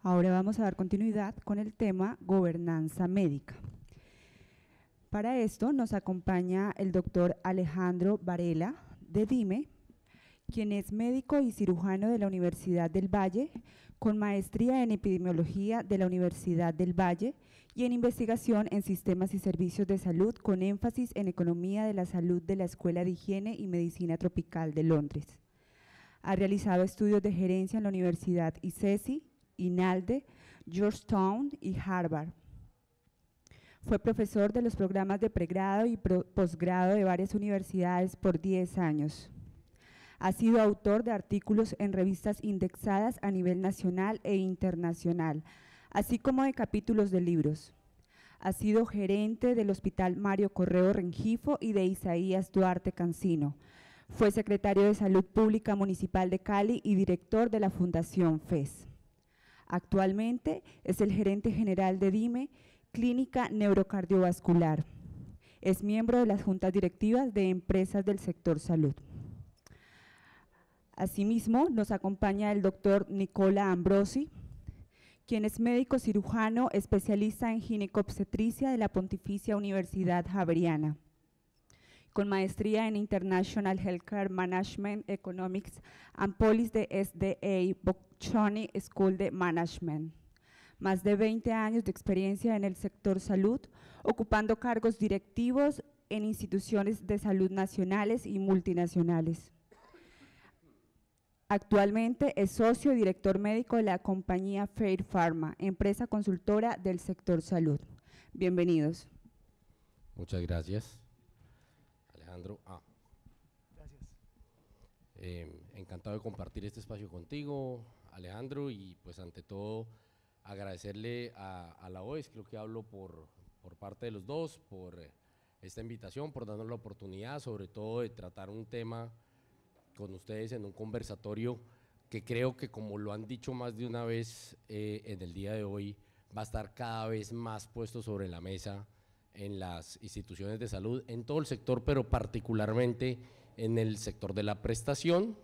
Ahora vamos a dar continuidad con el tema gobernanza médica. Para esto nos acompaña el doctor Alejandro Varela de DIME, quien es médico y cirujano de la Universidad del Valle, con maestría en epidemiología de la Universidad del Valle y en investigación en sistemas y servicios de salud, con énfasis en economía de la salud de la Escuela de Higiene y Medicina Tropical de Londres. Ha realizado estudios de gerencia en la Universidad ICESI, INALDE, Georgetown y Harvard. Fue profesor de los programas de pregrado y posgrado de varias universidades por 10 años. Ha sido autor de artículos en revistas indexadas a nivel nacional e internacional, así como de capítulos de libros. Ha sido gerente del Hospital Mario Correo Rengifo y de Isaías Duarte Cancino. Fue secretario de Salud Pública Municipal de Cali y director de la Fundación FES. Actualmente es el gerente general de DIME, Clínica Neurocardiovascular. Es miembro de las juntas directivas de empresas del sector salud. Asimismo, nos acompaña el doctor Nicola Ambrosi, quien es médico cirujano especialista en ginecobstetricia de la Pontificia Universidad Javeriana, con maestría en International Healthcare Management Economics and Policy de SDA Bocconi School de Management. Más de 20 años de experiencia en el sector salud, ocupando cargos directivos en instituciones de salud nacionales y multinacionales. Actualmente es socio y director médico de la compañía Fair Pharma, empresa consultora del sector salud. Bienvenidos. Muchas gracias, Alejandro. Gracias. Encantado de compartir este espacio contigo, Alejandro, y pues ante todo agradecerle a la OES, creo que hablo por parte de los dos, por esta invitación, por darnos la oportunidad, sobre todo de tratar un tema con ustedes en un conversatorio que creo que, como lo han dicho más de una vez en el día de hoy, va a estar cada vez más puesto sobre la mesa en las instituciones de salud, en todo el sector, pero particularmente en el sector de la prestación,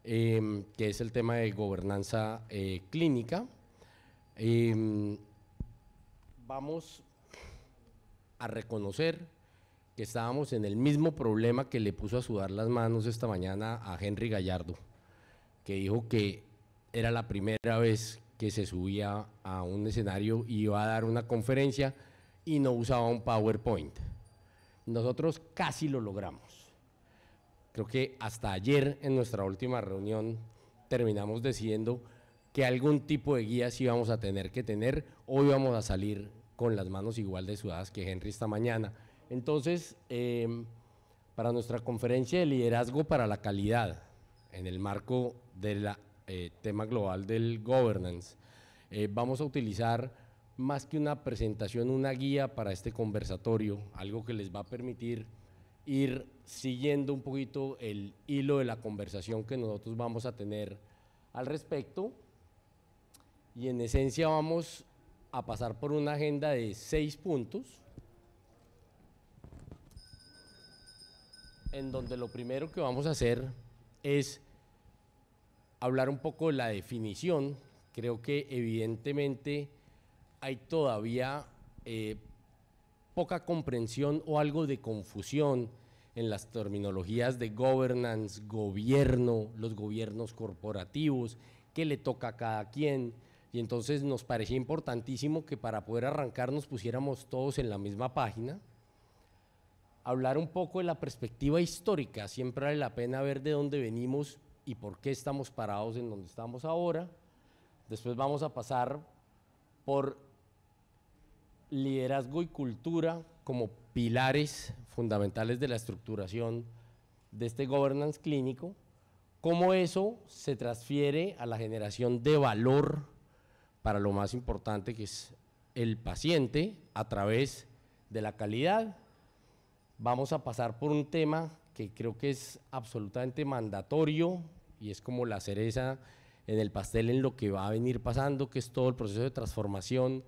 que es el tema de gobernanza clínica. Vamos a reconocer que estábamos en el mismo problema que le puso a sudar las manos esta mañana a Henry Gallardo, que dijo que era la primera vez que se subía a un escenario y iba a dar una conferencia y no usaba un PowerPoint. Nosotros casi lo logramos. Creo que hasta ayer en nuestra última reunión terminamos decidiendo que algún tipo de guía sí íbamos a tener que tener, o íbamos a salir con las manos igual de sudadas que Henry esta mañana. Entonces, para nuestra conferencia de liderazgo para la calidad, en el marco del tema global del governance, vamos a utilizar más que una presentación, una guía para este conversatorio, algo que les va a permitir ir siguiendo un poquito el hilo de la conversación que nosotros vamos a tener al respecto, y en esencia vamos a pasar por una agenda de 6 puntos, en donde lo primero que vamos a hacer es hablar un poco de la definición. Creo que evidentemente hay todavía poca comprensión o algo de confusión en las terminologías de governance, gobierno, los gobiernos corporativos, qué le toca a cada quien, y entonces nos parecía importantísimo que para poder arrancar nos pusiéramos todos en la misma página. Hablar un poco de la perspectiva histórica, siempre vale la pena ver de dónde venimos y por qué estamos parados en donde estamos ahora. Después vamos a pasar por liderazgo y cultura como pilares fundamentales de la estructuración de este governance clínico, cómo eso se transfiere a la generación de valor para lo más importante, que es el paciente, a través de la calidad. Vamos a pasar por un tema que creo que es absolutamente mandatorio y es como la cereza en el pastel en lo que va a venir pasando, que es todo el proceso de transformación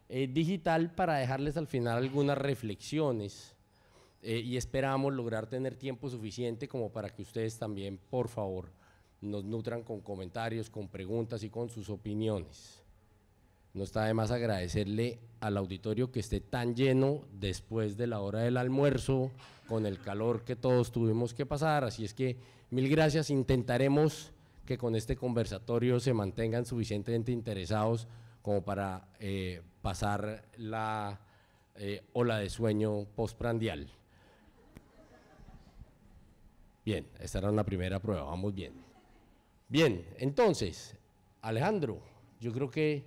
digital, para dejarles al final algunas reflexiones y esperamos lograr tener tiempo suficiente como para que ustedes también, por favor, nos nutran con comentarios, con preguntas y con sus opiniones. no está de más agradecerle al auditorio que esté tan lleno después de la hora del almuerzo, con el calor que todos tuvimos que pasar, así es que mil gracias, intentaremos que con este conversatorio se mantengan suficientemente interesados como para pasar la ola de sueño postprandial. Bien, esta era una primera prueba, vamos bien. Bien, entonces, Alejandro, yo creo que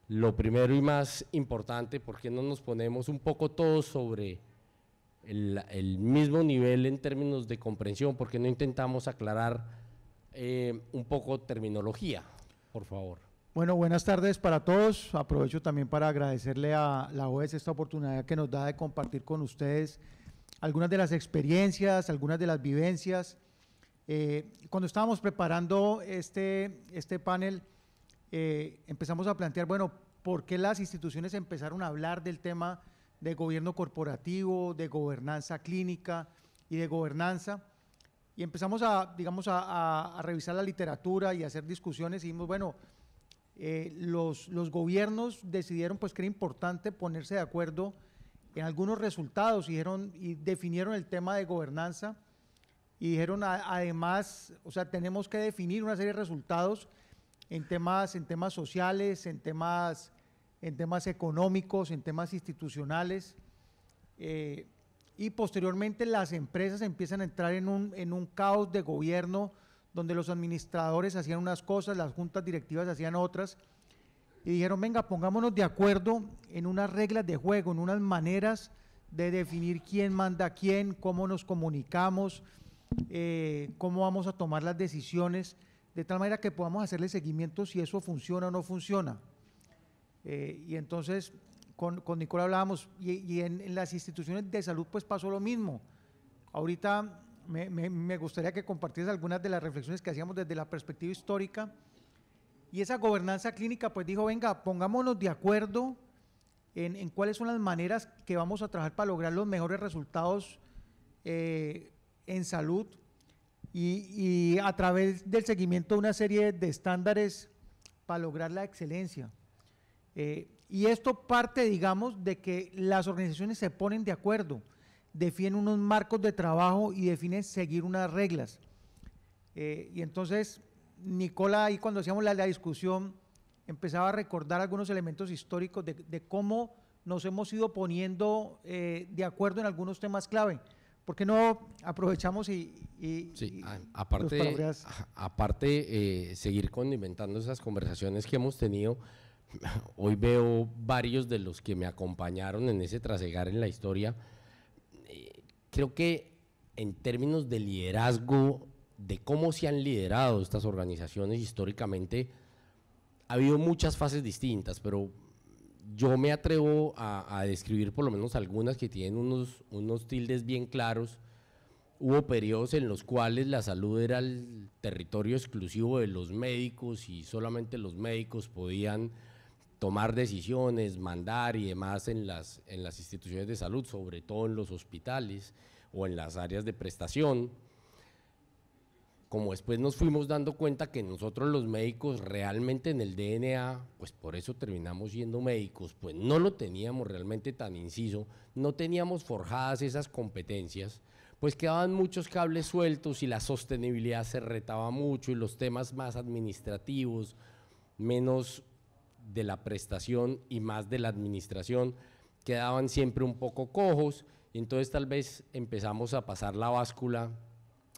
lo primero y más importante, ¿por qué no nos ponemos un poco todos sobre el mismo nivel en términos de comprensión? ¿Por qué no intentamos aclarar un poco terminología, por favor? Bueno, buenas tardes para todos. Aprovecho también para agradecerle a la OES esta oportunidad que nos da de compartir con ustedes algunas de las experiencias, algunas de las vivencias. Cuando estábamos preparando este panel, empezamos a plantear, bueno, ¿por qué las instituciones empezaron a hablar del tema de gobierno corporativo, de gobernanza clínica y de gobernanza? Y empezamos a revisar la literatura y a hacer discusiones y dijimos, bueno, los gobiernos decidieron pues que era importante ponerse de acuerdo en algunos resultados y definieron el tema de gobernanza y dijeron además, o sea, tenemos que definir una serie de resultados en temas sociales, en temas económicos, en temas institucionales, y posteriormente las empresas empiezan a entrar en un caos de gobierno donde los administradores hacían unas cosas, las juntas directivas hacían otras, y dijeron, venga, pongámonos de acuerdo en unas reglas de juego, en unas maneras de definir quién manda a quién, cómo nos comunicamos, cómo vamos a tomar las decisiones, de tal manera que podamos hacerle seguimiento si eso funciona o no funciona. Y entonces con Nicola hablábamos, y en las instituciones de salud pues pasó lo mismo. Ahorita me gustaría que compartieras algunas de las reflexiones que hacíamos desde la perspectiva histórica, y esa gobernanza clínica pues dijo, venga, pongámonos de acuerdo en cuáles son las maneras que vamos a trabajar para lograr los mejores resultados en salud, y a través del seguimiento de una serie de estándares para lograr la excelencia. Y esto parte, digamos, de que las organizaciones se ponen de acuerdo, definen unos marcos de trabajo y definen seguir unas reglas. Y entonces, Nicola, ahí cuando hacíamos la discusión, empezaba a recordar algunos elementos históricos de cómo nos hemos ido poniendo de acuerdo en algunos temas clave. ¿Por qué no aprovechamos sí, aparte seguir condimentando esas conversaciones que hemos tenido? Hoy veo varios de los que me acompañaron en ese trasegar en la historia. Creo que en términos de liderazgo, de cómo se han liderado estas organizaciones históricamente, ha habido muchas fases distintas, pero yo me atrevo a describir por lo menos algunas que tienen unos tildes bien claros. Hubo periodos en los cuales la salud era el territorio exclusivo de los médicos y solamente los médicos podían tomar decisiones, mandar y demás en las instituciones de salud, sobre todo en los hospitales o en las áreas de prestación. Como después nos fuimos dando cuenta que nosotros los médicos realmente en el DNA, pues por eso terminamos siendo médicos, pues no lo teníamos realmente tan inciso, no teníamos forjadas esas competencias, pues quedaban muchos cables sueltos y la sostenibilidad se retaba mucho y los temas más administrativos, menos de la prestación y más de la administración, quedaban siempre un poco cojos, y entonces tal vez empezamos a pasar la báscula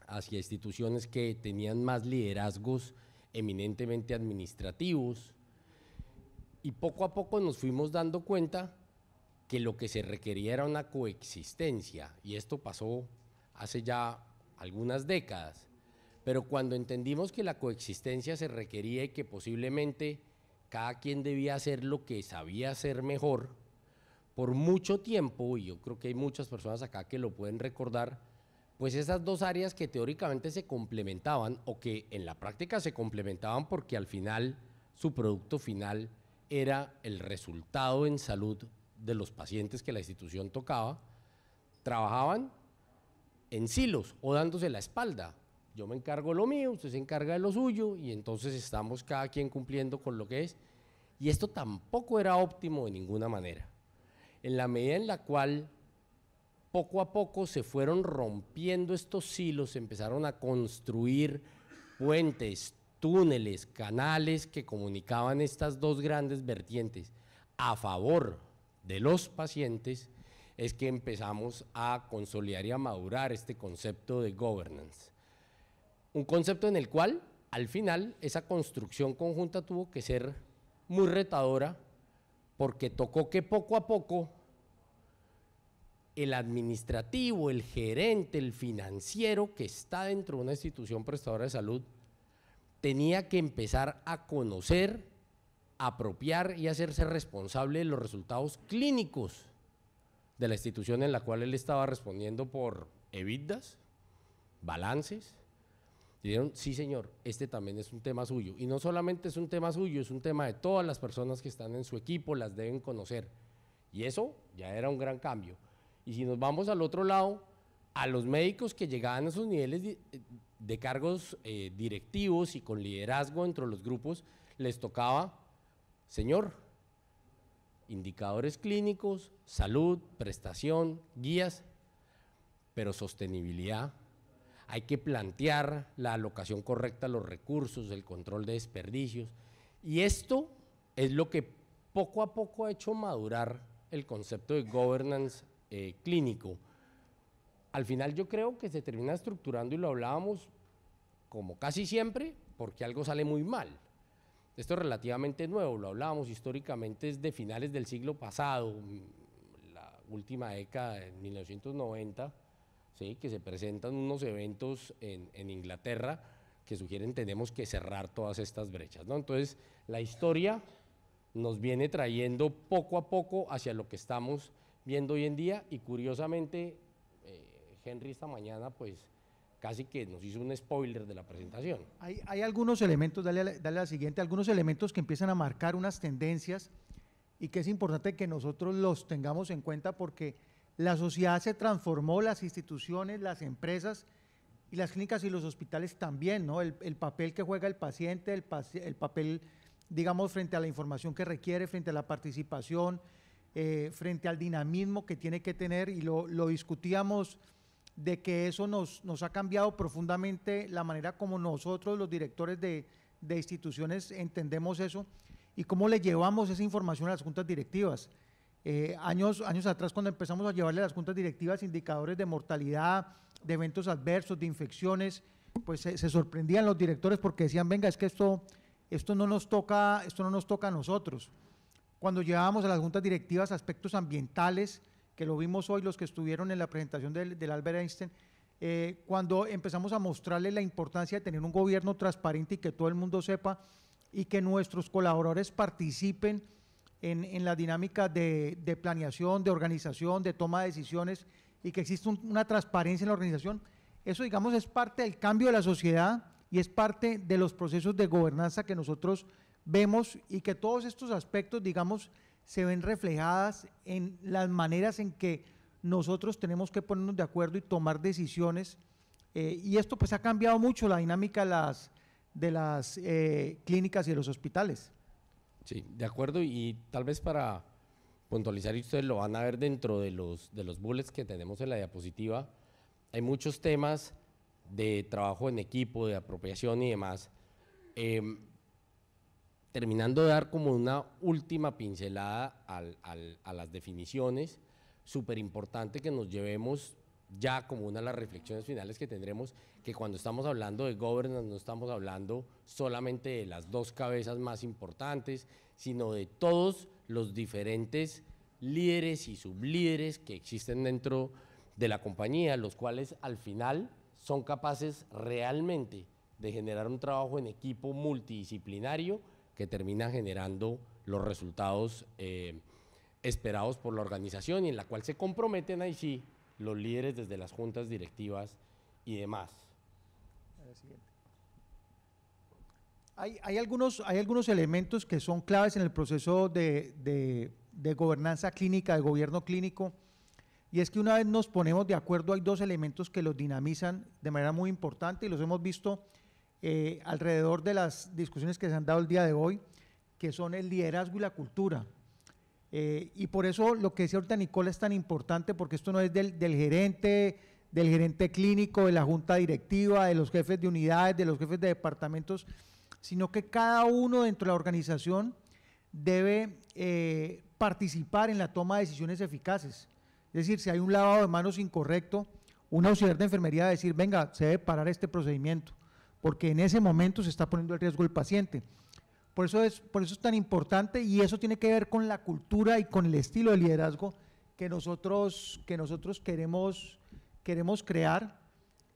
hacia instituciones que tenían más liderazgos eminentemente administrativos, y poco a poco nos fuimos dando cuenta que lo que se requería era una coexistencia, y esto pasó hace ya algunas décadas, pero cuando entendimos que la coexistencia se requería y que posiblemente cada quien debía hacer lo que sabía hacer mejor, por mucho tiempo, y yo creo que hay muchas personas acá que lo pueden recordar, pues esas dos áreas que teóricamente se complementaban o que en la práctica se complementaban porque al final su producto final era el resultado en salud de los pacientes que la institución tocaba, trabajaban en silos o dándose la espalda. Yo me encargo de lo mío, usted se encarga de lo suyo y entonces estamos cada quien cumpliendo con lo que es. Y esto tampoco era óptimo de ninguna manera. En la medida en la cual poco a poco se fueron rompiendo estos silos, se empezaron a construir puentes, túneles, canales que comunicaban estas dos grandes vertientes a favor de los pacientes, es que empezamos a consolidar y a madurar este concepto de governance. Un concepto en el cual, al final, esa construcción conjunta tuvo que ser muy retadora, porque tocó que poco a poco el administrativo, el gerente, el financiero que está dentro de una institución prestadora de salud tenía que empezar a conocer, apropiar y hacerse responsable de los resultados clínicos de la institución en la cual él estaba respondiendo por EBITDAs, balances. Y dijeron, sí señor, este también es un tema suyo. Y no solamente es un tema suyo, es un tema de todas las personas que están en su equipo, las deben conocer. Y eso ya era un gran cambio. Y si nos vamos al otro lado, a los médicos que llegaban a esos niveles de cargos directivos y con liderazgo dentro de los grupos, les tocaba, señor, indicadores clínicos, salud, prestación, guías, pero sostenibilidad. Hay que plantear la alocación correcta de los recursos, el control de desperdicios. Y esto es lo que poco a poco ha hecho madurar el concepto de governance clínico. Al final yo creo que se termina estructurando, y lo hablábamos como casi siempre, porque algo sale muy mal. Esto es relativamente nuevo, lo hablábamos históricamente desde finales del siglo pasado, la última década de 1990, ¿sí? Que se presentan unos eventos en Inglaterra que sugieren tenemos que cerrar todas estas brechas, ¿no? Entonces, la historia nos viene trayendo poco a poco hacia lo que estamos viendo hoy en día, y curiosamente, Henry esta mañana pues casi que nos hizo un spoiler de la presentación. Hay algunos elementos, dale a la siguiente, algunos elementos que empiezan a marcar unas tendencias y que es importante que nosotros los tengamos en cuenta, porque la sociedad se transformó, las instituciones, las empresas y las clínicas y los hospitales también, ¿no? El papel que juega el paciente, el papel, digamos, frente a la información que requiere, frente a la participación, frente al dinamismo que tiene que tener, y lo discutíamos, de que eso nos ha cambiado profundamente la manera como nosotros, los directores de instituciones, entendemos eso y cómo le llevamos esa información a las juntas directivas. Años atrás, cuando empezamos a llevarle a las juntas directivas indicadores de mortalidad, de eventos adversos, de infecciones, pues se sorprendían los directores porque decían, venga, es que esto no nos toca a nosotros. Cuando llevábamos a las juntas directivas aspectos ambientales, que lo vimos hoy los que estuvieron en la presentación del Albert Einstein, cuando empezamos a mostrarle la importancia de tener un gobierno transparente y que todo el mundo sepa y que nuestros colaboradores participen en la dinámica de planeación, de organización, de toma de decisiones, y que exista una transparencia en la organización, eso, digamos, es parte del cambio de la sociedad y es parte de los procesos de gobernanza que nosotros vemos, y que todos estos aspectos, digamos, se ven reflejadas en las maneras en que nosotros tenemos que ponernos de acuerdo y tomar decisiones, y esto pues ha cambiado mucho la dinámica de las clínicas y de los hospitales. Sí, de acuerdo, y tal vez para puntualizar, y ustedes lo van a ver dentro de los bullets que tenemos en la diapositiva, hay muchos temas de trabajo en equipo, de apropiación y demás. Terminando de dar como una última pincelada a las definiciones, súper importante que nos llevemos ya como una de las reflexiones finales que tendremos, que cuando estamos hablando de governance no estamos hablando solamente de las dos cabezas más importantes, sino de todos los diferentes líderes y sublíderes que existen dentro de la compañía, los cuales al final son capaces realmente de generar un trabajo en equipo multidisciplinario que termina generando los resultados esperados por la organización, y en la cual se comprometen ahí sí los líderes desde las juntas directivas y demás. Hay algunos elementos que son claves en el proceso de gobernanza clínica, de gobierno clínico, y es que una vez nos ponemos de acuerdo, hay dos elementos que los dinamizan de manera muy importante, y los hemos visto alrededor de las discusiones que se han dado el día de hoy, que son el liderazgo y la cultura. Y por eso lo que decía ahorita Nicola es tan importante, porque esto no es del gerente clínico, de la junta directiva, de los jefes de unidades, de los jefes de departamentos, sino que cada uno dentro de la organización debe participar en la toma de decisiones eficaces. Es decir, si hay un lavado de manos incorrecto, un auxiliar de enfermería debe decir, venga, se debe parar este procedimiento, porque en ese momento se está poniendo en riesgo el paciente. Por eso es tan importante, y eso tiene que ver con la cultura y con el estilo de liderazgo que nosotros queremos crear.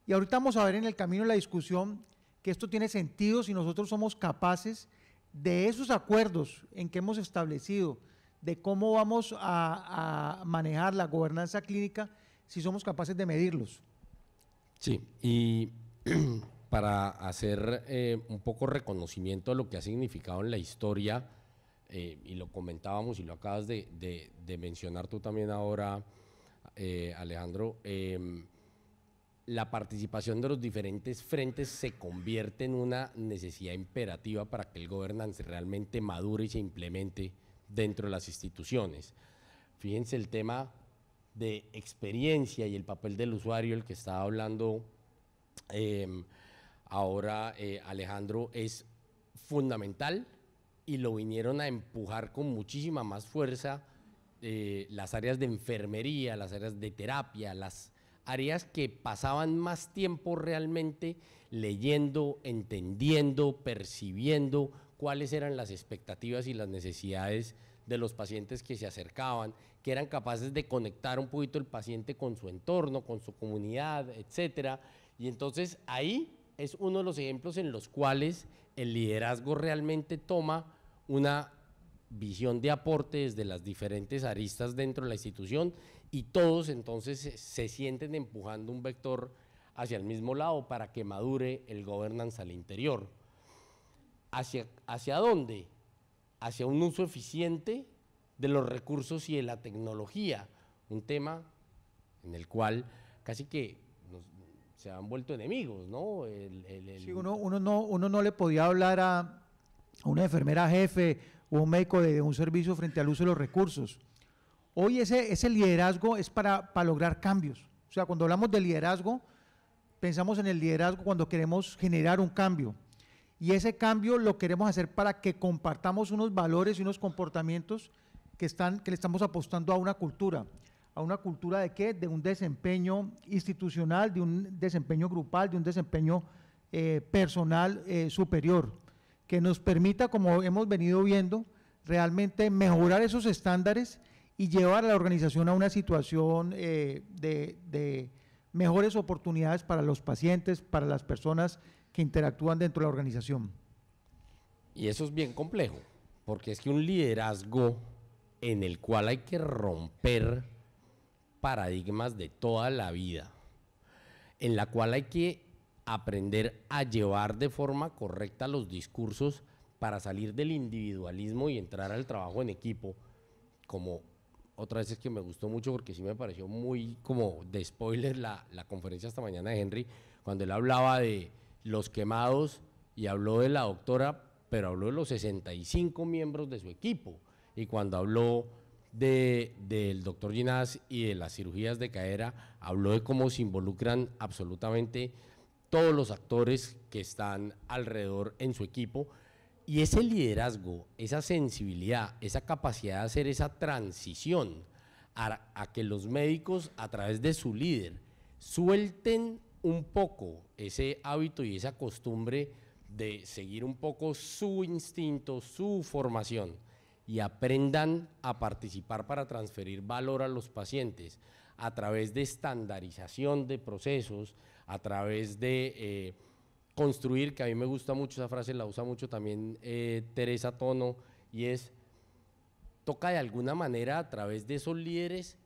Y ahorita vamos a ver en el camino de la discusión que esto tiene sentido si nosotros somos capaces de esos acuerdos en que hemos establecido, de cómo vamos a manejar la gobernanza clínica, si somos capaces de medirlos. Sí, y para hacer un poco reconocimiento de lo que ha significado en la historia, y lo comentábamos y lo acabas de mencionar tú también ahora, Alejandro, la participación de los diferentes frentes se convierte en una necesidad imperativa para que el governance realmente madure y se implemente dentro de las instituciones. Fíjense el tema de experiencia y el papel del usuario, el que estaba hablando ahora Alejandro, es fundamental, y lo vinieron a empujar con muchísima más fuerza las áreas de enfermería, las áreas de terapia, las áreas que pasaban más tiempo realmente leyendo, entendiendo, percibiendo cuáles eran las expectativas y las necesidades de los pacientes que se acercaban, que eran capaces de conectar un poquito el paciente con su entorno, con su comunidad, etcétera. Y entonces ahí es uno de los ejemplos en los cuales el liderazgo realmente toma una visión de aporte desde las diferentes aristas dentro de la institución, y todos entonces se sienten empujando un vector hacia el mismo lado para que madure el governance al interior. ¿Hacia dónde? Hacia un uso eficiente de los recursos y de la tecnología, un tema en el cual casi que se han vuelto enemigos, ¿no? Sí, uno no le podía hablar a una enfermera jefe o un médico de un servicio frente al uso de los recursos. Hoy ese liderazgo es para lograr cambios. O sea, cuando hablamos de liderazgo, pensamos en el liderazgo cuando queremos generar un cambio. Y ese cambio lo queremos hacer para que compartamos unos valores y unos comportamientos que le estamos apostando a una cultura. ¿A una cultura de qué? De un desempeño institucional, de un desempeño grupal, de un desempeño personal superior, que nos permita, como hemos venido viendo, realmente mejorar esos estándares y llevar a la organización a una situación de mejores oportunidades para los pacientes, para las personas que interactúan dentro de la organización. Y eso es bien complejo, porque es que un liderazgo en el cual hay que romper paradigmas de toda la vida, en la cual hay que aprender a llevar de forma correcta los discursos para salir del individualismo y entrar al trabajo en equipo, como otra vez es que me gustó mucho porque sí me pareció muy como de spoiler la conferencia esta mañana de Henry, cuando él hablaba de los quemados y habló de la doctora, pero habló de los 65 miembros de su equipo, y cuando habló del doctor Ginás y de las cirugías de cadera, habló de cómo se involucran absolutamente todos los actores que están alrededor en su equipo, y ese liderazgo, esa sensibilidad, esa capacidad de hacer esa transición a que los médicos a través de su líder suelten un poco ese hábito y esa costumbre de seguir un poco su instinto, su formación, y aprendan a participar para transferir valor a los pacientes a través de estandarización de procesos, a través de construir, que a mí me gusta mucho esa frase, la usa mucho también Teresa Tono, y es, toca de alguna manera a través de esos líderes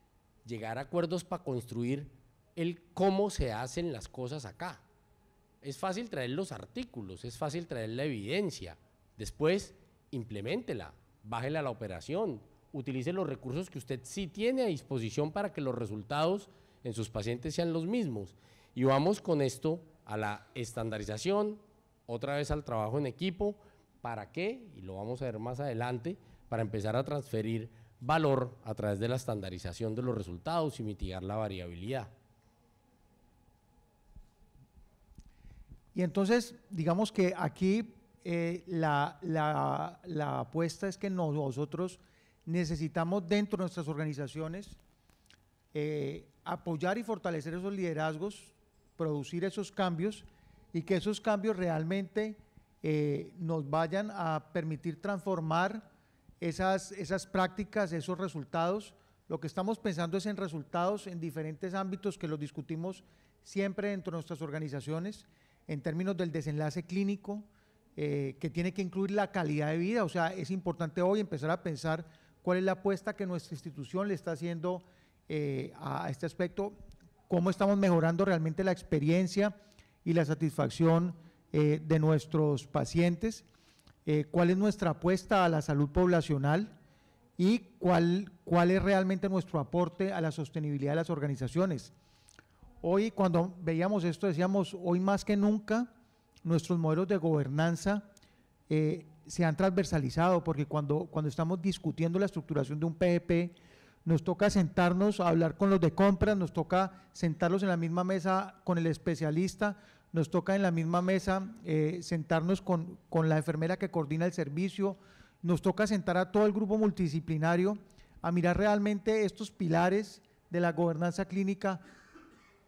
llegar a acuerdos para construir el cómo se hacen las cosas acá. Es fácil traer los artículos, es fácil traer la evidencia, después impleméntela, bájela a la operación, utilice los recursos que usted sí tiene a disposición para que los resultados en sus pacientes sean los mismos. Y vamos con esto a la estandarización, otra vez al trabajo en equipo, ¿Para qué? Y lo vamos a ver más adelante, para empezar a transferir valor a través de la estandarización de los resultados y mitigar la variabilidad. Y entonces, digamos que aquí la apuesta es que nosotros necesitamos dentro de nuestras organizaciones apoyar y fortalecer esos liderazgos, producir esos cambios y que esos cambios realmente nos vayan a permitir transformar esas prácticas, esos resultados. Lo que estamos pensando es en resultados en diferentes ámbitos que los discutimos siempre dentro de nuestras organizaciones, en términos del desenlace clínico, que tiene que incluir la calidad de vida. O sea, es importante hoy empezar a pensar cuál es la apuesta que nuestra institución le está haciendo a este aspecto, cómo estamos mejorando realmente la experiencia y la satisfacción de nuestros pacientes, cuál es nuestra apuesta a la salud poblacional y cuál es realmente nuestro aporte a la sostenibilidad de las organizaciones. Hoy, cuando veíamos esto, decíamos, hoy más que nunca, nuestros modelos de gobernanza se han transversalizado, porque cuando estamos discutiendo la estructuración de un PGP, nos toca sentarnos a hablar con los de compras, nos toca sentarlos en la misma mesa con el especialista, nos toca en la misma mesa sentarnos con la enfermera que coordina el servicio, nos toca sentar a todo el grupo multidisciplinario a mirar realmente estos pilares de la gobernanza clínica,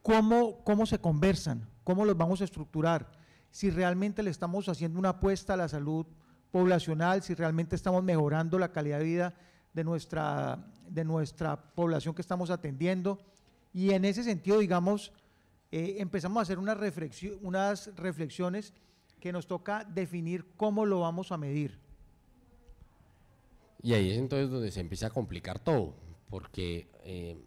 cómo se conversan, cómo los vamos a estructurar, si realmente le estamos haciendo una apuesta a la salud poblacional, si realmente estamos mejorando la calidad de vida de nuestra población que estamos atendiendo. Y en ese sentido, digamos, empezamos a hacer unas reflexiones que nos toca definir cómo lo vamos a medir. Y ahí es entonces donde se empieza a complicar todo, porque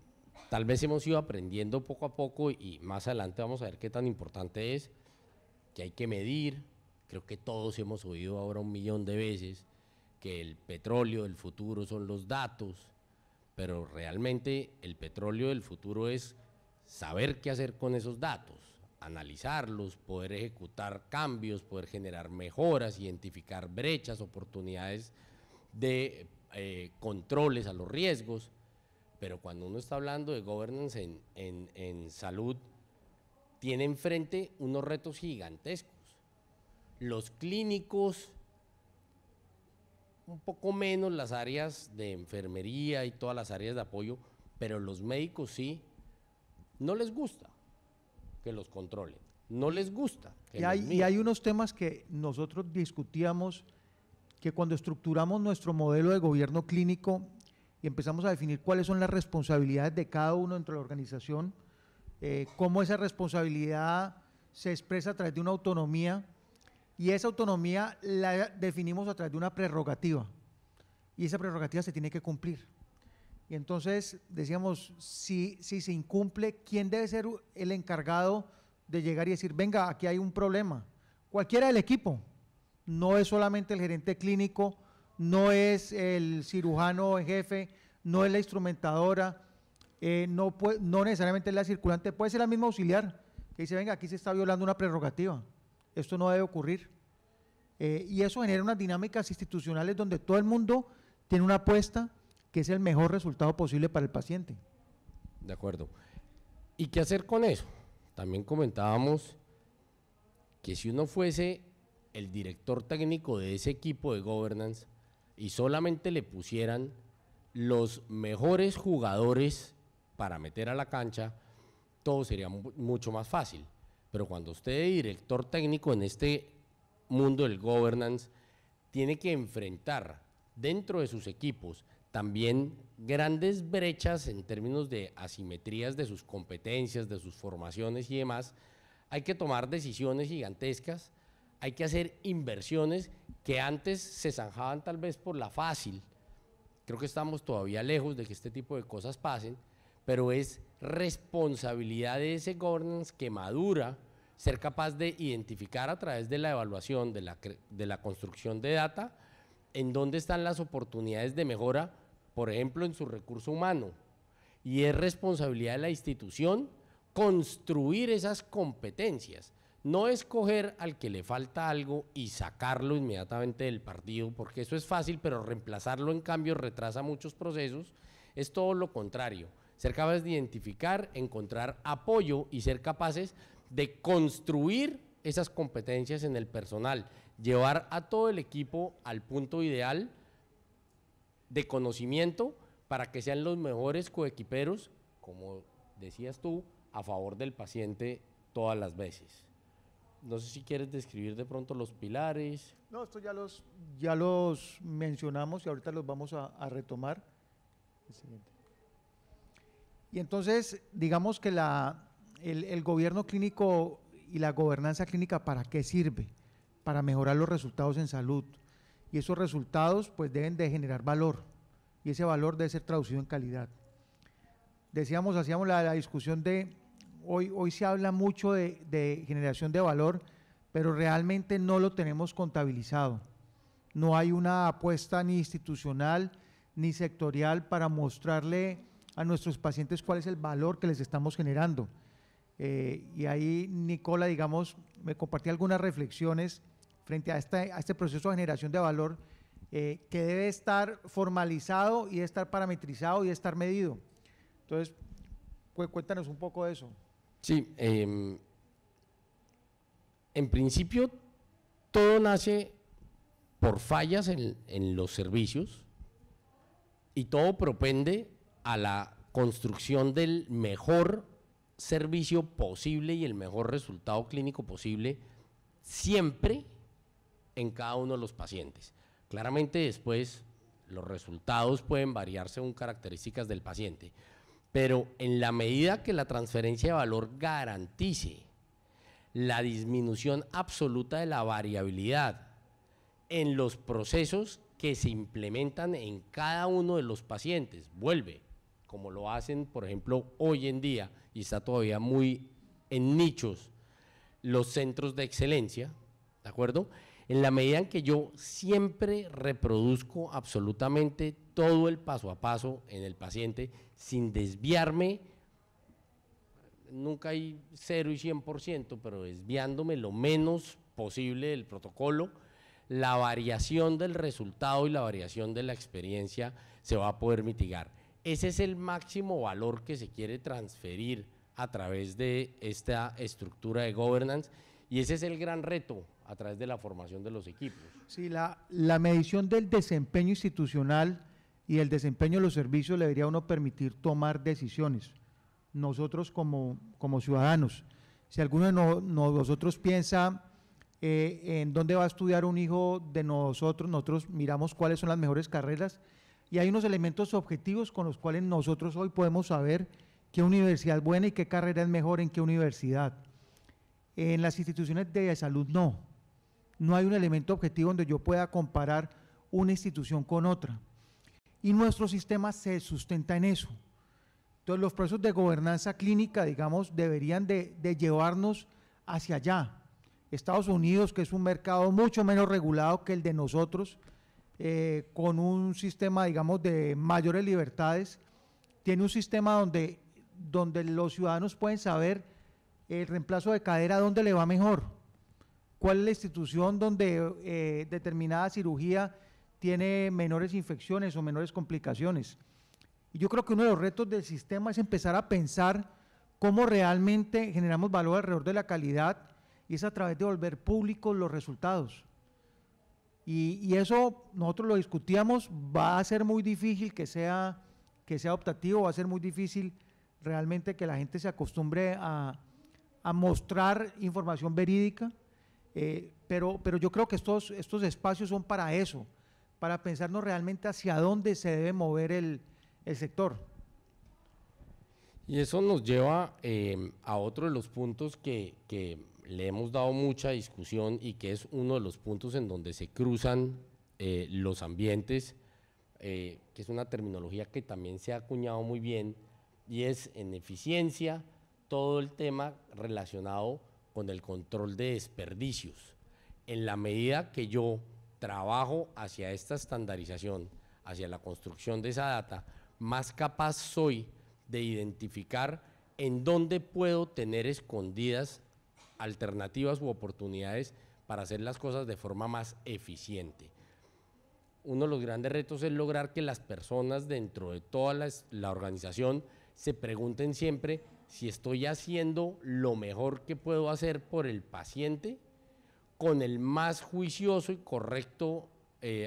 tal vez hemos ido aprendiendo poco a poco y más adelante vamos a ver qué tan importante es, que hay que medir. Creo que todos hemos oído ahora 1.000.000 de veces que el petróleo del futuro son los datos, pero realmente el petróleo del futuro es saber qué hacer con esos datos, analizarlos, poder ejecutar cambios, poder generar mejoras, identificar brechas, oportunidades de controles a los riesgos. Pero cuando uno está hablando de governance en salud, tiene enfrente unos retos gigantescos. Los clínicos, un poco menos las áreas de enfermería y todas las áreas de apoyo, pero los médicos sí, no les gusta que los controlen, no les gusta que los miren. Y hay unos temas que nosotros discutíamos, que cuando estructuramos nuestro modelo de gobierno clínico y empezamos a definir cuáles son las responsabilidades de cada uno dentro de la organización, cómo esa responsabilidad se expresa a través de una autonomía, y esa autonomía la definimos a través de una prerrogativa, y esa prerrogativa se tiene que cumplir. Y entonces decíamos, si se incumple, ¿quién debe ser el encargado de llegar y decir, venga, aquí hay un problema? Cualquiera del equipo, no es solamente el gerente clínico, no es el cirujano en jefe, no es la instrumentadora, no necesariamente es la circulante, puede ser la misma auxiliar, que dice, venga, aquí se está violando una prerrogativa, esto no debe ocurrir. Y eso genera unas dinámicas institucionales donde todo el mundo tiene una apuesta que es el mejor resultado posible para el paciente. De acuerdo. ¿Y qué hacer con eso? También comentábamos que si uno fuese el director técnico de ese equipo de governance y solamente le pusieran los mejores jugadores para meter a la cancha, todo sería mucho más fácil. Pero cuando usted es director técnico en este mundo del governance, tiene que enfrentar dentro de sus equipos también grandes brechas en términos de asimetrías de sus competencias, de sus formaciones y demás. Hay que tomar decisiones gigantescas, hay que hacer inversiones que antes se zanjaban tal vez por la fácil. Creo que estamos todavía lejos de que este tipo de cosas pasen, pero es responsabilidad de ese governance que madura ser capaz de identificar a través de la evaluación, de la construcción de data, en dónde están las oportunidades de mejora, por ejemplo, en su recurso humano. Y es responsabilidad de la institución construir esas competencias. No escoger al que le falta algo y sacarlo inmediatamente del partido, porque eso es fácil, pero reemplazarlo en cambio retrasa muchos procesos. Es todo lo contrario, ser capaces de identificar, encontrar apoyo y ser capaces de construir esas competencias en el personal, llevar a todo el equipo al punto ideal de conocimiento para que sean los mejores coequiperos, como decías tú, a favor del paciente todas las veces. No sé si quieres describir de pronto los pilares. No, esto ya los mencionamos y ahorita los vamos a retomar. Y entonces, digamos que el gobierno clínico y la gobernanza clínica, ¿para qué sirve? Para mejorar los resultados en salud. Y esos resultados pues deben de generar valor, y ese valor debe ser traducido en calidad. Decíamos, hacíamos la discusión de, hoy se habla mucho de generación de valor, pero realmente no lo tenemos contabilizado. No hay una apuesta ni institucional ni sectorial para mostrarle a nuestros pacientes cuál es el valor que les estamos generando. Y ahí Nicola, digamos, me compartía algunas reflexiones frente a este proceso de generación de valor que debe estar formalizado y debe estar parametrizado y debe estar medido. Entonces, pues cuéntanos un poco de eso. Sí, en principio todo nace por fallas en los servicios y todo propende a la construcción del mejor servicio posible y el mejor resultado clínico posible siempre en cada uno de los pacientes. Claramente después los resultados pueden variar según características del paciente, pero en la medida que la transferencia de valor garantice la disminución absoluta de la variabilidad en los procesos que se implementan en cada uno de los pacientes, vuelve, como lo hacen, por ejemplo, hoy en día, y está todavía muy en nichos, los centros de excelencia, ¿de acuerdo? En la medida en que yo siempre reproduzco absolutamente todo el paso a paso en el paciente, sin desviarme, nunca hay 0 y 100%, pero desviándome lo menos posible del protocolo, la variación del resultado y la variación de la experiencia se va a poder mitigar. Ese es el máximo valor que se quiere transferir a través de esta estructura de governance y ese es el gran reto a través de la formación de los equipos. Sí, la medición del desempeño institucional y el desempeño de los servicios le debería a uno permitir tomar decisiones. Nosotros como ciudadanos, si alguno de nosotros piensa en dónde va a estudiar un hijo de nosotros miramos cuáles son las mejores carreras y hay unos elementos objetivos con los cuales nosotros hoy podemos saber qué universidad es buena y qué carrera es mejor en qué universidad. En las instituciones de salud no hay un elemento objetivo donde yo pueda comparar una institución con otra. Y nuestro sistema se sustenta en eso. Entonces los procesos de gobernanza clínica, digamos, deberían de llevarnos hacia allá. Estados Unidos, que es un mercado mucho menos regulado que el de nosotros, con un sistema, digamos, de mayores libertades, tiene un sistema donde los ciudadanos pueden saber el reemplazo de cadera, dónde le va mejor, cuál es la institución donde determinada cirugía tiene menores infecciones o menores complicaciones. Y yo creo que uno de los retos del sistema es empezar a pensar cómo realmente generamos valor alrededor de la calidad y es a través de volver públicos los resultados. Y eso nosotros lo discutíamos, va a ser muy difícil que sea optativo, va a ser muy difícil realmente que la gente se acostumbre a mostrar información verídica, pero yo creo que estos espacios son para eso, para pensarnos realmente hacia dónde se debe mover el sector. Y eso nos lleva a otro de los puntos que le hemos dado mucha discusión y que es uno de los puntos en donde se cruzan los ambientes, que es una terminología que también se ha acuñado muy bien, y es en eficiencia todo el tema relacionado con el control de desperdicios. En la medida que yo trabajo hacia esta estandarización, hacia la construcción de esa data, más capaz soy de identificar en dónde puedo tener escondidas alternativas u oportunidades para hacer las cosas de forma más eficiente. Uno de los grandes retos es lograr que las personas dentro de toda la organización se pregunten siempre si estoy haciendo lo mejor que puedo hacer por el paciente con el más juicioso y correcto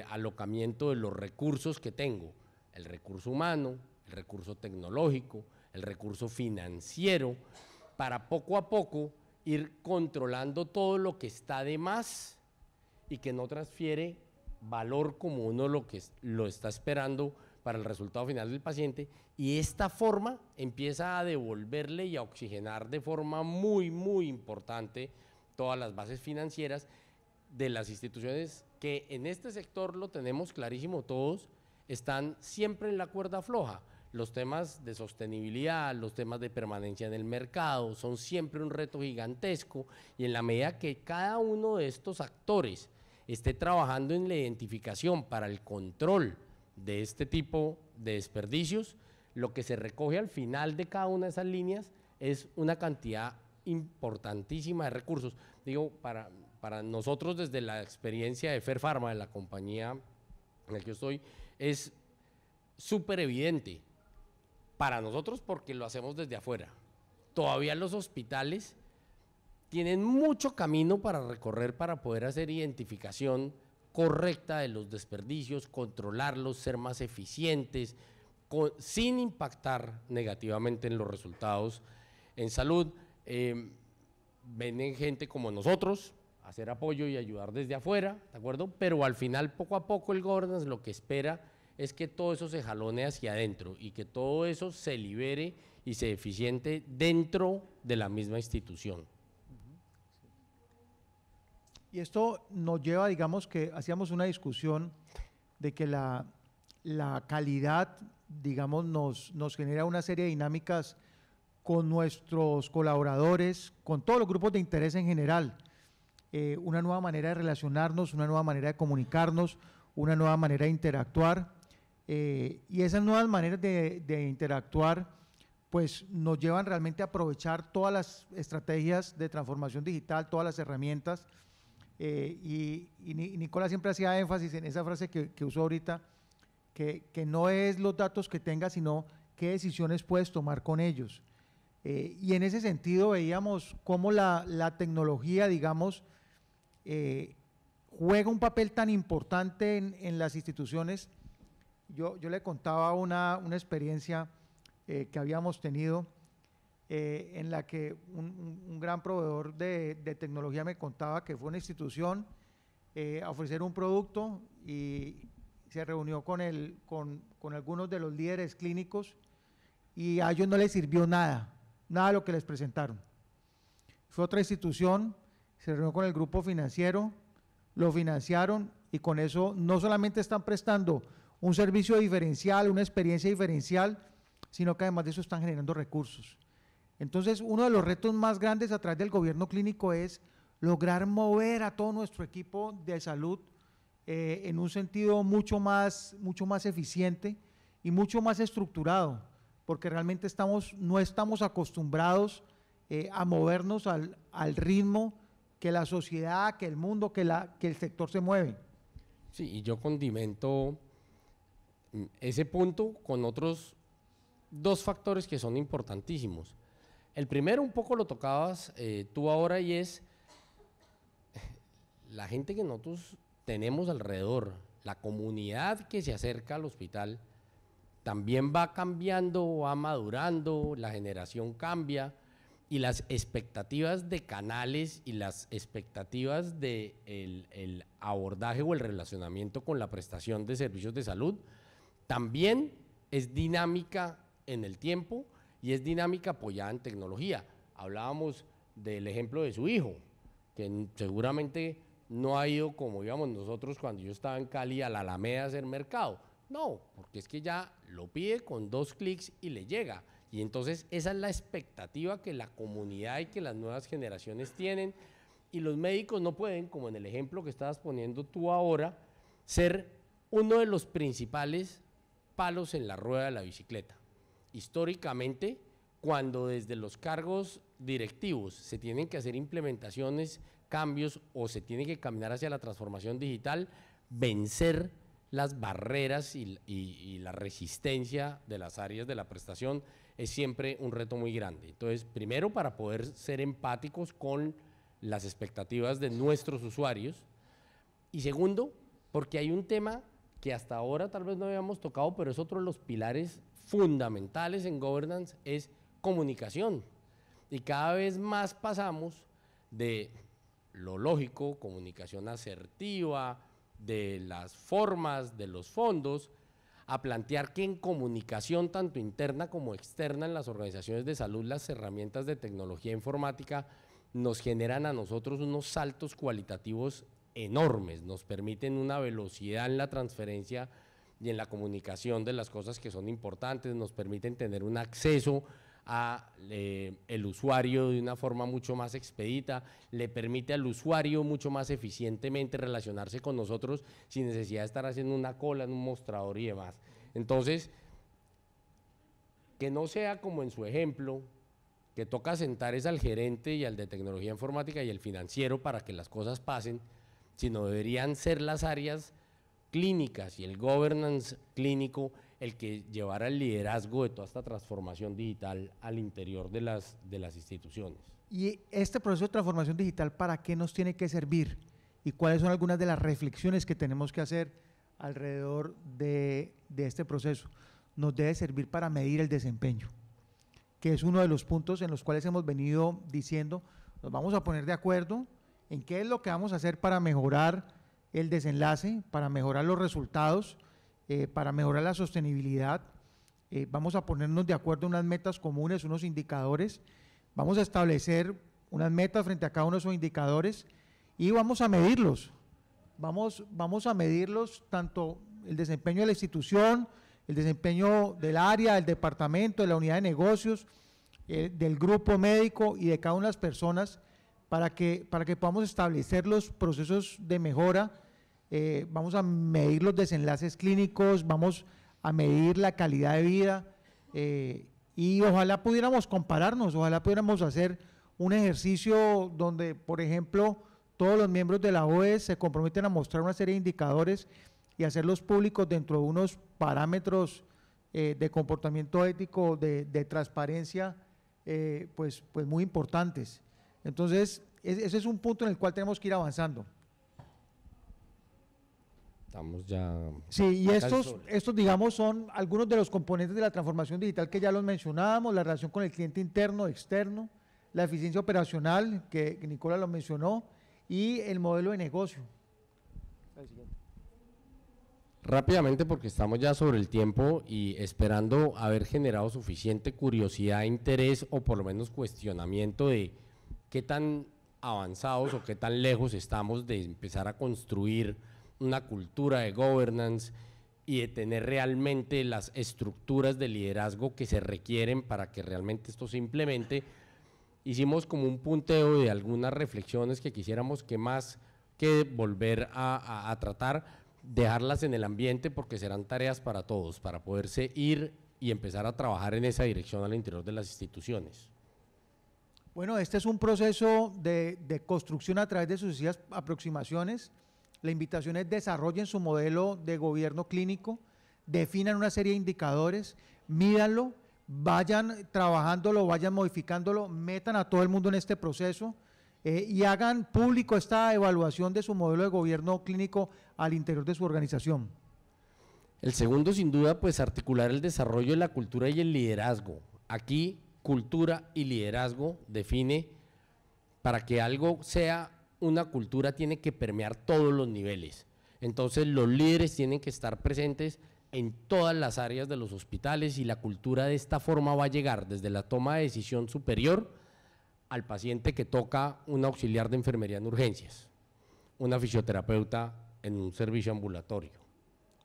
alocamiento de los recursos que tengo, el recurso humano, el recurso tecnológico, el recurso financiero, para poco a poco ir controlando todo lo que está de más y que no transfiere valor como uno lo está esperando para el resultado final del paciente, y esta forma empieza a devolverle y a oxigenar de forma muy, muy importante todas las bases financieras de las instituciones que en este sector, lo tenemos clarísimo todos, están siempre en la cuerda floja. Los temas de sostenibilidad, los temas de permanencia en el mercado son siempre un reto gigantesco, y en la medida que cada uno de estos actores esté trabajando en la identificación para el control de este tipo de desperdicios, lo que se recoge al final de cada una de esas líneas es una cantidad importantísima de recursos. Digo, para nosotros desde la experiencia de Fair Pharma, de la compañía en la que yo estoy, es súper evidente para nosotros porque lo hacemos desde afuera. Todavía los hospitales tienen mucho camino para recorrer para poder hacer identificación correcta de los desperdicios, controlarlos, ser más eficientes, sin impactar negativamente en los resultados en salud. Vienen gente como nosotros a hacer apoyo y ayudar desde afuera, ¿de acuerdo? Pero al final, poco a poco, el governance lo que espera es que todo eso se jalone hacia adentro y que todo eso se libere y se eficiente dentro de la misma institución. Y esto nos lleva, digamos, que hacíamos una discusión de que la calidad, digamos, nos genera una serie de dinámicas con nuestros colaboradores, con todos los grupos de interés en general, una nueva manera de relacionarnos, una nueva manera de comunicarnos, una nueva manera de interactuar, y esas nuevas maneras de interactuar pues nos llevan realmente a aprovechar todas las estrategias de transformación digital, todas las herramientas, y Nicolás siempre hacía énfasis en esa frase que usó ahorita, que no es los datos que tengas, sino qué decisiones puedes tomar con ellos. Y en ese sentido veíamos cómo la tecnología, digamos, juega un papel tan importante en las instituciones. Yo le contaba una experiencia que habíamos tenido en la que un gran proveedor de tecnología me contaba que fue una institución a ofrecer un producto y se reunió con algunos de los líderes clínicos y a ellos no les sirvió nada de lo que les presentaron. Fue otra institución, se reunió con el grupo financiero, lo financiaron y con eso no solamente están prestando un servicio diferencial, una experiencia diferencial, sino que además de eso están generando recursos. Entonces, uno de los retos más grandes a través del gobierno clínico es lograr mover a todo nuestro equipo de salud en un sentido mucho más eficiente y mucho más estructurado, porque realmente no estamos acostumbrados a movernos al ritmo que la sociedad, que el mundo, que el sector se mueve. Sí, y yo condimento ese punto con otros dos factores que son importantísimos. El primero, un poco lo tocabas tú ahora, y es la gente que nosotros tenemos alrededor, la comunidad que se acerca al hospital, también va cambiando, va madurando, la generación cambia y las expectativas de canales y las expectativas de el abordaje o el relacionamiento con la prestación de servicios de salud también es dinámica en el tiempo y es dinámica apoyada en tecnología. Hablábamos del ejemplo de su hijo, que seguramente no ha ido como íbamos nosotros cuando yo estaba en Cali a la Alameda a hacer mercado. No, porque es que ya lo pide con 2 clics y le llega. Y entonces esa es la expectativa que la comunidad y que las nuevas generaciones tienen. Y los médicos no pueden, como en el ejemplo que estabas poniendo tú ahora, ser uno de los principales palos en la rueda de la bicicleta. Históricamente, cuando desde los cargos directivos se tienen que hacer implementaciones, cambios o se tiene que caminar hacia la transformación digital, vencer las barreras y la resistencia de las áreas de la prestación es siempre un reto muy grande. Entonces, primero, para poder ser empáticos con las expectativas de nuestros usuarios, y segundo, porque hay un tema que hasta ahora tal vez no habíamos tocado, pero es otro de los pilares fundamentales en governance, es comunicación. Y cada vez más pasamos de lo lógico, comunicación asertiva, de las formas, de los fondos, a plantear que en comunicación tanto interna como externa en las organizaciones de salud, las herramientas de tecnología informática nos generan a nosotros unos saltos cualitativos enormes, nos permiten una velocidad en la transferencia y en la comunicación de las cosas que son importantes, nos permiten tener un acceso a el usuario de una forma mucho más expedita, le permite al usuario mucho más eficientemente relacionarse con nosotros sin necesidad de estar haciendo una cola en un mostrador y demás. Entonces, que no sea como en su ejemplo, que toca sentar es al gerente y al de tecnología informática y el financiero para que las cosas pasen, sino deberían ser las áreas clínicas y el governance clínico el que llevara el liderazgo de toda esta transformación digital al interior de las instituciones. Y este proceso de transformación digital, ¿para qué nos tiene que servir? ¿Y cuáles son algunas de las reflexiones que tenemos que hacer alrededor de este proceso? Nos debe servir para medir el desempeño, que es uno de los puntos en los cuales hemos venido diciendo, nos vamos a poner de acuerdo en qué es lo que vamos a hacer para mejorar el desenlace, para mejorar los resultados, para mejorar la sostenibilidad. Vamos a ponernos de acuerdo en unas metas comunes, unos indicadores, vamos a establecer unas metas frente a cada uno de esos indicadores y vamos a medirlos. Vamos a medirlos tanto el desempeño de la institución, el desempeño del área, del departamento, de la unidad de negocios, del grupo médico y de cada una de las personas para que podamos establecer los procesos de mejora. Vamos a medir los desenlaces clínicos, vamos a medir la calidad de vida y ojalá pudiéramos compararnos, ojalá pudiéramos hacer un ejercicio donde, por ejemplo, todos los miembros de la OES se comprometen a mostrar una serie de indicadores y hacerlos públicos dentro de unos parámetros de comportamiento ético, de transparencia, pues muy importantes. Entonces, ese es un punto en el cual tenemos que ir avanzando. Estamos ya… Sí, y estos digamos, son algunos de los componentes de la transformación digital que ya los mencionábamos, la relación con el cliente interno, externo, la eficiencia operacional, que Nicola lo mencionó, y el modelo de negocio. Rápidamente, porque estamos ya sobre el tiempo y esperando haber generado suficiente curiosidad, interés o por lo menos cuestionamiento de qué tan avanzados o qué tan lejos estamos de empezar a construir una cultura de governance y de tener realmente las estructuras de liderazgo que se requieren para que realmente esto se implemente. Hicimos como un punteo de algunas reflexiones que quisiéramos que más que volver a tratar, dejarlas en el ambiente porque serán tareas para todos, para poderse ir y empezar a trabajar en esa dirección al interior de las instituciones. Bueno, este es un proceso de construcción a través de sucesivas aproximaciones. La invitación es desarrollen su modelo de gobierno clínico, definan una serie de indicadores, mídanlo, vayan trabajándolo, vayan modificándolo, metan a todo el mundo en este proceso y hagan público esta evaluación de su modelo de gobierno clínico al interior de su organización. El segundo, sin duda, pues articular el desarrollo de la cultura y el liderazgo. Aquí, cultura y liderazgo define, para que algo sea una cultura tiene que permear todos los niveles. Entonces los líderes tienen que estar presentes en todas las áreas de los hospitales y la cultura de esta forma va a llegar desde la toma de decisión superior al paciente que toca un auxiliar de enfermería en urgencias, una fisioterapeuta en un servicio ambulatorio.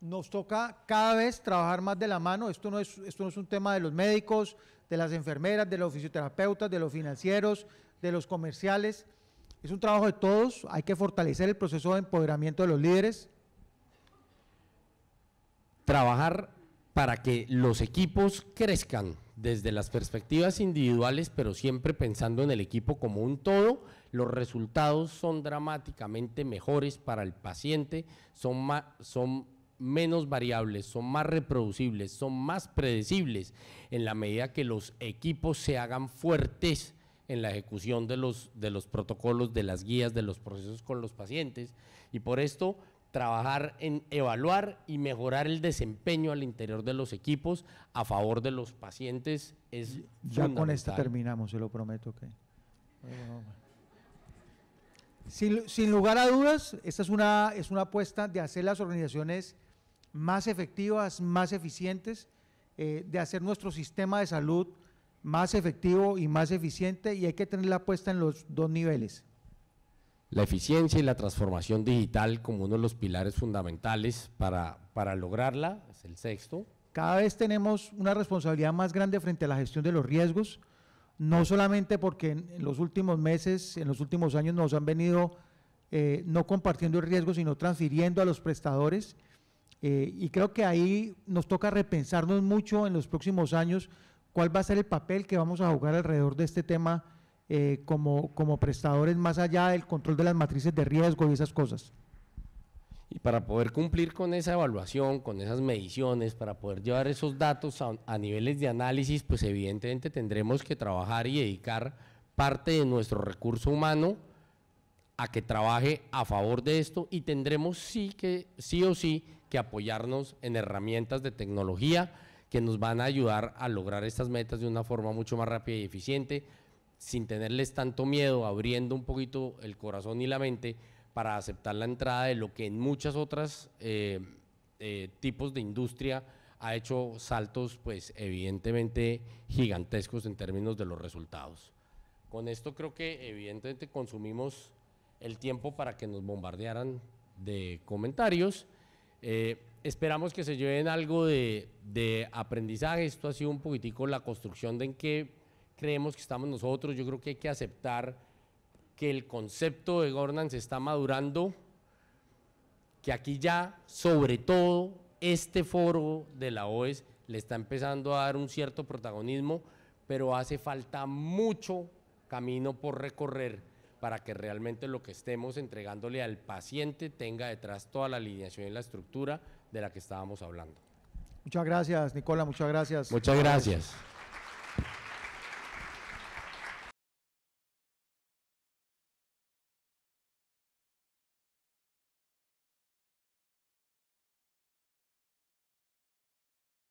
Nos toca cada vez trabajar más de la mano. Esto no es un tema de los médicos, de las enfermeras, de los fisioterapeutas, de los financieros, de los comerciales. Es un trabajo de todos, hay que fortalecer el proceso de empoderamiento de los líderes. Trabajar para que los equipos crezcan desde las perspectivas individuales, pero siempre pensando en el equipo como un todo, los resultados son dramáticamente mejores para el paciente, son menos variables, son más reproducibles, son más predecibles en la medida que los equipos se hagan fuertes en la ejecución de los protocolos, de las guías, de los procesos con los pacientes, y por esto trabajar en evaluar y mejorar el desempeño al interior de los equipos a favor de los pacientes es ya fundamental. Con esto terminamos, se lo prometo que… Sin lugar a dudas, esta es una apuesta de hacer las organizaciones más efectivas, más eficientes, de hacer nuestro sistema de salud más efectivo y más eficiente, y hay que tener la apuesta en los dos niveles. La eficiencia y la transformación digital como uno de los pilares fundamentales para lograrla, es el sexto. Cada vez tenemos una responsabilidad más grande frente a la gestión de los riesgos, no solamente porque en los últimos meses, en los últimos años nos han venido no compartiendo el riesgo, sino transfiriendo a los prestadores, y creo que ahí nos toca repensarnos mucho en los próximos años cuál va a ser el papel que vamos a jugar alrededor de este tema como prestadores, más allá del control de las matrices de riesgo y esas cosas. Y para poder cumplir con esa evaluación, con esas mediciones, para poder llevar esos datos a niveles de análisis, pues evidentemente tendremos que trabajar y dedicar parte de nuestro recurso humano a que trabaje a favor de esto, y tendremos sí o sí que apoyarnos en herramientas de tecnología que nos van a ayudar a lograr estas metas de una forma mucho más rápida y eficiente, sin tenerles tanto miedo, abriendo un poquito el corazón y la mente para aceptar la entrada de lo que en muchas otras tipos de industria ha hecho saltos pues evidentemente gigantescos en términos de los resultados. Con esto creo que evidentemente consumimos el tiempo para que nos bombardearan de comentarios. Esperamos que se lleven algo de aprendizaje. Esto ha sido un poquitico la construcción de en qué creemos que estamos nosotros. Yo creo que hay que aceptar que el concepto de governance está madurando, que aquí ya, sobre todo, este foro de la OES le está empezando a dar un cierto protagonismo, pero hace falta mucho camino por recorrer para que realmente lo que estemos entregándole al paciente tenga detrás toda la alineación y la estructura de la que estábamos hablando. Muchas gracias, Nicola, muchas gracias. Muchas gracias.